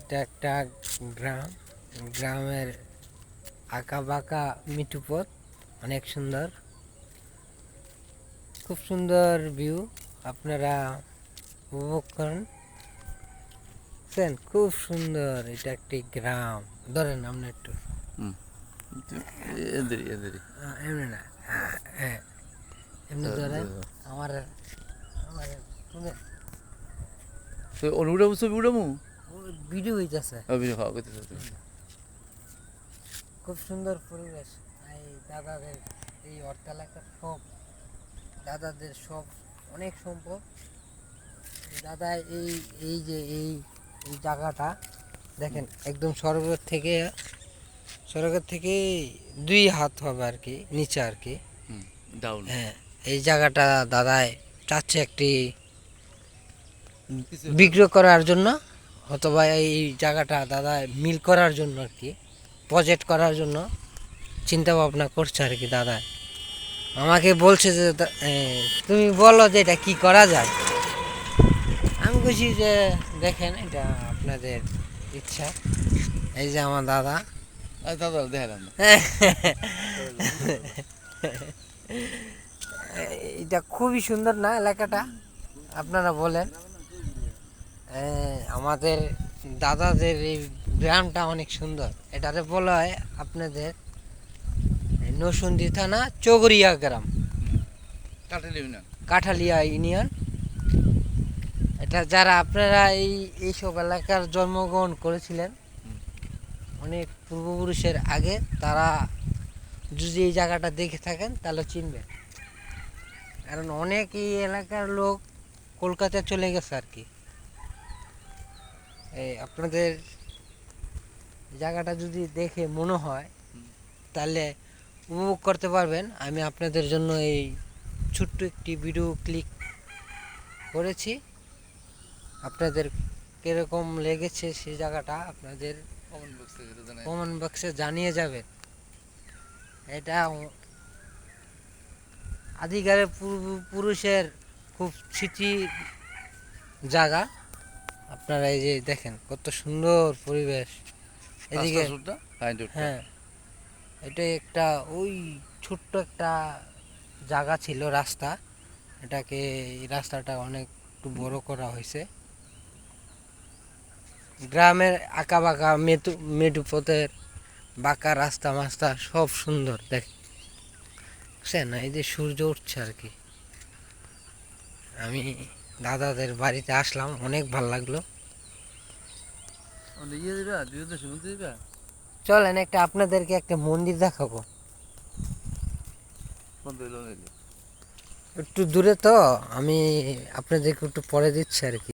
এটা একটা গ্রাম, গ্রামের আঁকা বাঁকা মিঠু পথ, অনেক সুন্দর, খুব সুন্দর ভিউ। আপনারা উপভোগ করেন, খুব সুন্দর। এটা একটি গ্রাম। ধরেন আপনি একটু এমনি না, হ্যাঁ এমনি ধরেন। আমার আমার ভিডিও হইতেছে, খুব সুন্দর পরিবেশ। এই দাদাদের এই অর্থ এলাকার সব দাদাদের সব অনেক সম্পদ। দাদা এই এই যে এই এই জায়গাটা দেখেন, একদম সড়কের থেকে 2 হাত হবে আর কি নিচে আর কি। হ্যাঁ, এই জায়গাটা দাদাই চাচ্ছে একটি বিক্রয় করার জন্য, অথবা এই জায়গাটা দাদা মিল করার জন্য আর কি, প্রজেক্ট করার জন্য চিন্তা ভাবনা করছে আর কি। দাদা আমাকে বলছে যে তুমি বলো যে এটা কি করা যায়। আমি বলছি যে দেখেন, এটা আপনাদের ইচ্ছা। এই যে আমার দাদা, এটা খুবই সুন্দর না এলাকাটা? আপনারা বলেন। আমাদের দাদাদের এই গ্রামটা অনেক সুন্দর। এটারে বলা হয় আপনাদের নরসিংদী থানা চৌগরিয়া গ্রাম, কাঠালিয়া ইউনিয়ন। এটা যারা আপনারা এইসব এলাকার জন্মগ্রহণ করেছিলেন অনেক পূর্বপুরুষের আগে, তারা যদি এই জায়গাটা দেখে থাকেন তাহলে চিনবেন। কারণ অনেক এই এলাকার লোক কলকাতা চলে গেছে আর কি। এই আপনাদের জায়গাটা যদি দেখে মনে হয় তাহলে উপভোগ করতে পারবেন। আমি আপনাদের জন্য এই ছোট্ট একটি ভিডিও ক্লিক করেছি। আপনাদের কিরকম লেগেছে সেই জায়গাটা আপনাদের কমেন্ট বক্সে জানিয়ে যাবেন। এটা আদিকালের পূর্বপুরুষের খুব স্মৃতি জায়গা। আপনারা এই যে দেখেন কত সুন্দর পরিবেশ এদিকে। হ্যাঁ, এটা একটা ওই ছোট্ট একটা জায়গা ছিল, রাস্তা। এটাকে এই রাস্তাটা অনেক একটু বড় করা হয়েছে। গ্রামের আঁকা বাঁকা মেঠু পথের বাঁকা রাস্তা মাস্তা সব সুন্দর দেখছেন। এই যে সূর্য উঠছে আর কি। আমি দাদাদের বাড়িতে আসলাম, অনেক ভালো লাগলো। চলেন একটা আপনাদেরকে একটা মন্দির দেখাবো, একটু দূরে তো, আমি আপনাদেরকে একটু পরে দিচ্ছি আর কি।